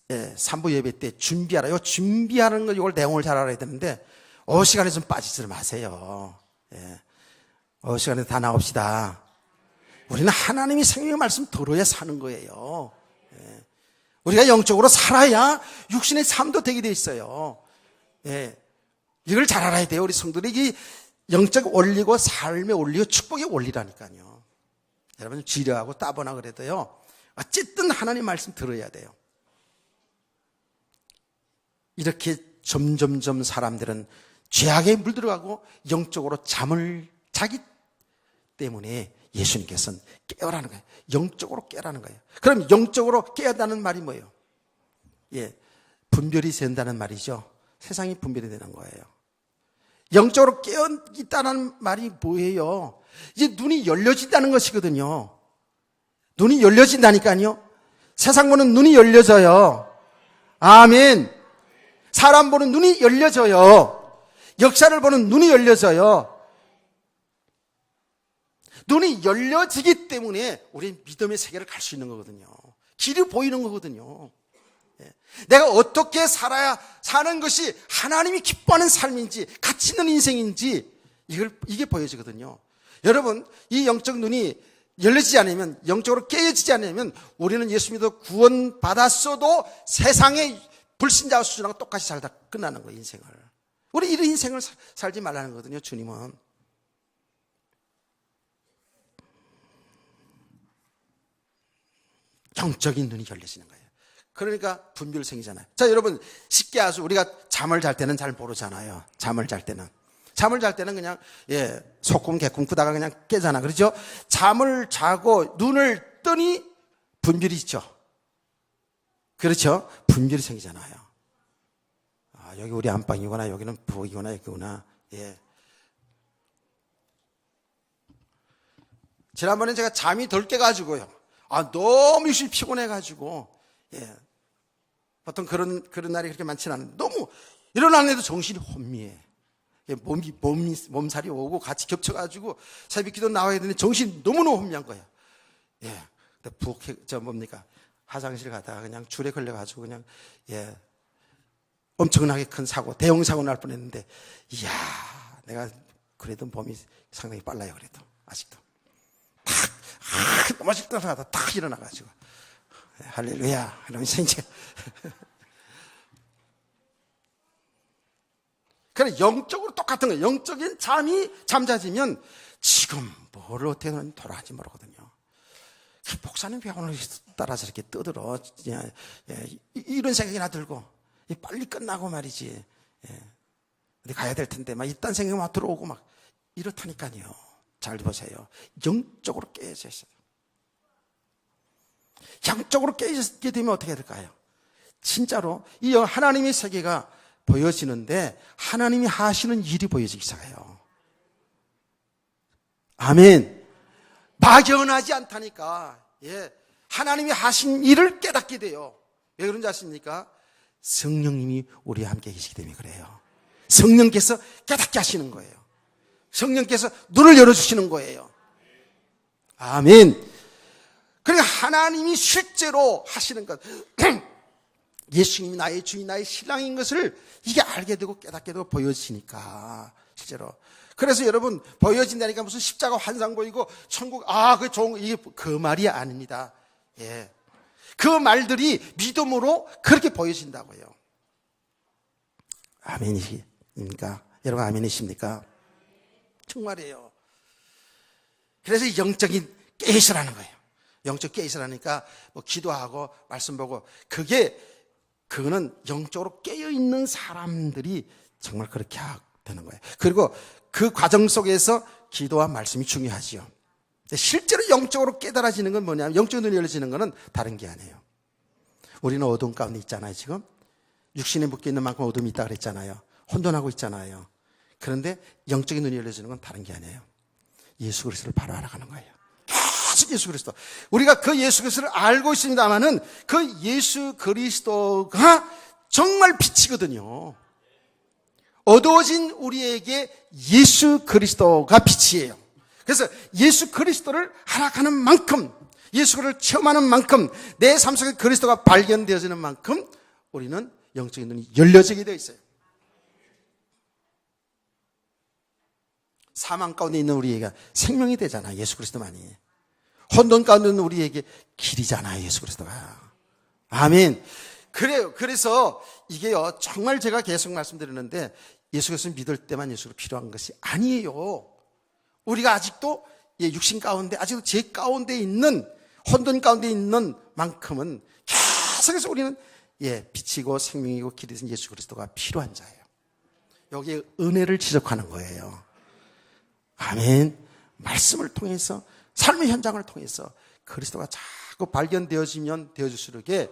3부 예배 때 준비하라. 이 준비하는 거, 이걸 내용을 잘 알아야 되는데 오후 시간에 좀 빠지지 마세요. 오후 시간에 다 나옵시다. 우리는 하나님이 생명의 말씀 들어야 사는 거예요. 우리가 영적으로 살아야 육신의 삶도 되게 돼 있어요. 이걸 잘 알아야 돼요. 우리 성도들이 이 영적 원리고 삶의 원리고 축복의 원리라니까요. 여러분 지려하고 따보나 그래도요, 어쨌든 하나님 말씀 들어야 돼요. 이렇게 점점점 사람들은 죄악에 물들어가고 영적으로 잠을 자기 때문에 예수님께서는 깨어라는 거예요. 영적으로 깨라는 거예요. 그럼 영적으로 깨어다는 말이 뭐예요? 분별이 된다는 말이죠. 세상이 분별이 되는 거예요. 영적으로 깨어 있다는 말이 뭐예요? 이제 눈이 열려진다는 것이거든요. 눈이 열려진다니까요. 세상 보는 눈이 열려져요. 아멘. 사람 보는 눈이 열려져요. 역사를 보는 눈이 열려져요. 눈이 열려지기 때문에 우리는 믿음의 세계를 갈 수 있는 거거든요. 길이 보이는 거거든요. 내가 어떻게 살아야 사는 것이 하나님이 기뻐하는 삶인지, 가치 있는 인생인지 이게 보여지거든요. 여러분, 이 영적 눈이 열려지지 않으면, 영적으로 깨어지지 않으면 우리는 예수 믿어 구원 받았어도 세상의 불신자 수준하고 똑같이 살다 끝나는 거예요, 인생을. 우리 이런 인생을 살지 말라는 거거든요, 주님은. 영적인 눈이 열려지는 거예요. 그러니까 분별 생기잖아요. 자, 여러분, 쉽게 아주 우리가 잠을 잘 때는 잘 모르잖아요. 잠을 잘 때는 그냥 소꿈 개꿈 꾸다가 그냥 깨잖아. 그렇죠? 잠을 자고 눈을 뜨니 분별이 있죠. 그렇죠? 분별이 생기잖아요. 여기 우리 안방이구나, 여기는 부엌이구나, 여기구나. 지난번에 제가 잠이 덜 깨가지고요. 너무 육신이 피곤해가지고, 보통 그런 날이 그렇게 많지는 않은데, 너무 일어나는데도 정신이 혼미해. 몸살이 오고 같이 겹쳐가지고, 새벽 기도 나와야 되는데 정신이 너무너무 혼미한 거예요. 근데 화장실 가다가 그냥 줄에 걸려가지고 그냥, 엄청나게 큰 사고, 대형 사고 날 뻔했는데, 이야, 내가 그래도 몸이 상당히 빨라요, 그래도. 아직도. 넘어질 때마다 탁 일어나가지고 할렐루야 이러면서 이제 그래, 영적으로 똑같은 거예요. 영적인 잠이 잠자지면 지금 뭘 어떻게 돌아가지 모르거든요. 목사님 병원을 따라서 이렇게 떠들어 이런 생각이나 들고 빨리 끝나고 말이지 어디 가야 될 텐데 막 이딴 생각이 막 들어오고 막 이렇다니까요. 잘 보세요. 영적으로 깨어져 있어요. 영적으로 깨어지게 되면 어떻게 될까요? 진짜로 이 하나님의 세계가 보여지는데 하나님이 하시는 일이 보여지기 시작해요. 아멘. 막연하지 않다니까. 하나님이 하신 일을 깨닫게 돼요. 왜 그런지 아십니까? 성령님이 우리와 함께 계시기 때문에 그래요. 성령께서 깨닫게 하시는 거예요. 성령께서 눈을 열어주시는 거예요. 아멘. 그러니까 하나님이 실제로 하시는 것, 예수님이 나의 주인, 나의 신랑인 것을 이게 알게 되고 깨닫게 되고 보여지니까 실제로. 그래서 여러분, 보여진다니까 무슨 십자가 환상 보이고 천국 그 좋은 이게 그 말이 아닙니다. 그 말들이 믿음으로 그렇게 보여진다고요. 아멘이십니까? 여러분 아멘이십니까? 정말이에요. 그래서 영적인 깨시라는 거예요. 영적 깨 있으라니까 뭐 기도하고 말씀 보고 그거는 영적으로 깨어 있는 사람들이 정말 그렇게 되는 거예요. 그리고 그 과정 속에서 기도와 말씀이 중요하지요. 실제로 영적으로 깨달아지는 건 뭐냐면, 영적 눈이 열려지는 거는 다른 게 아니에요. 우리는 어둠 가운데 있잖아요. 지금 육신에 묶여 있는 만큼 어둠이 있다 그랬잖아요. 혼돈하고 있잖아요. 그런데 영적인 눈이 열려지는 건 다른 게 아니에요. 예수 그리스도를 바로 알아가는 거예요. 계속 예수 그리스도. 우리가 그 예수 그리스도를 알고 있습니다만은 그 예수 그리스도가 정말 빛이거든요. 어두워진 우리에게 예수 그리스도가 빛이에요. 그래서 예수 그리스도를 알아가는 만큼, 예수 그리스도를 체험하는 만큼, 내 삶 속에 그리스도가 발견되어지는 만큼 우리는 영적인 눈이 열려지게 되어 있어요. 사망 가운데 있는 우리에게 생명이 되잖아요. 예수 그리스도만이. 혼돈 가운데 있는 우리에게 길이잖아요. 예수 그리스도가. 아멘. 그래요. 그래서 이게요, 정말 제가 계속 말씀드리는데, 예수 그리스도를 믿을 때만 예수가 필요한 것이 아니에요. 우리가 아직도 육신 가운데, 아직도 죄 가운데 있는, 혼돈 가운데 있는 만큼은 계속해서 우리는 빛이고 생명이고 길이 된 예수 그리스도가 필요한 자예요. 여기에 은혜를 지적하는 거예요. 아멘. 말씀을 통해서, 삶의 현장을 통해서 그리스도가 자꾸 발견되어지면 되어질수록에,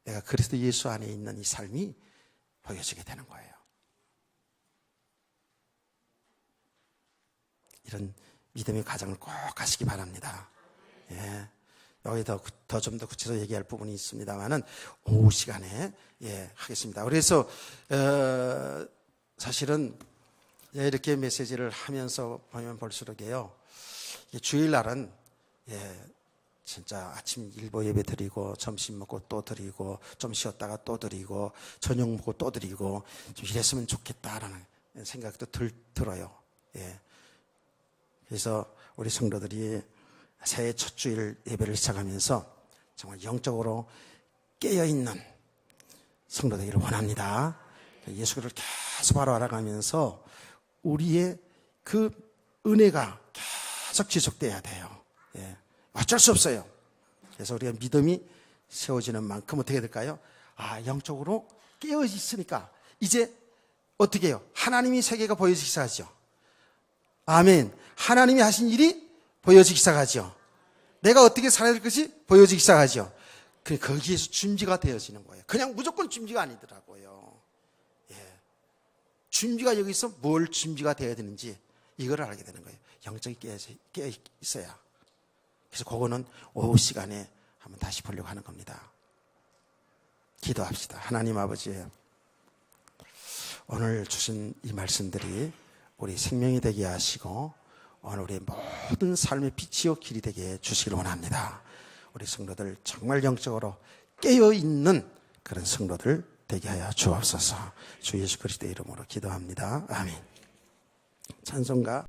내가 그리스도 예수 안에 있는 이 삶이 보여지게 되는 거예요. 이런 믿음의 과정을 꼭 가시기 바랍니다. 여기 좀 더 구체적으로 얘기할 부분이 있습니다만은 오후 시간에 하겠습니다. 그래서 사실은 이렇게 메시지를 하면서 보면 볼수록에요, 주일날은 진짜 아침 일보 예배 드리고, 점심 먹고 또 드리고, 좀 쉬었다가 또 드리고, 저녁 먹고 또 드리고, 좀 이랬으면 좋겠다라는 생각도 들어요. 그래서 우리 성도들이 새해 첫 주일 예배를 시작하면서 정말 영적으로 깨어있는 성도 되기를 원합니다. 예수 그리스도를 계속 바로 알아가면서 우리의 그 은혜가 계속 지속돼야 돼요. 어쩔 수 없어요. 그래서 우리가 믿음이 세워지는 만큼 어떻게 될까요? 영적으로 깨어 있으니까 이제 어떻게 해요? 하나님이 세계가 보여지기 시작하죠. 아멘. 하나님이 하신 일이 보여지기 시작하죠. 내가 어떻게 살아야 될 것이 보여지기 시작하죠. 거기에서 준비가 되어지는 거예요. 그냥 무조건 준비가 아니더라고요. 준비가 여기서 뭘 준비가 되어야 되는지 이걸 알게 되는 거예요. 영적이 깨어 있어야. 그래서 그거는 오후 시간에 한번 다시 보려고 하는 겁니다. 기도합시다. 하나님 아버지, 오늘 주신 이 말씀들이 우리 생명이 되게 하시고 오늘 우리의 모든 삶의 빛이요 길이 되게 해주시길 원합니다. 우리 성도들 정말 영적으로 깨어있는 그런 성도들 되게 하여 주옵소서. 주 예수 그리스도의 이름으로 기도합니다. 아멘. 찬송가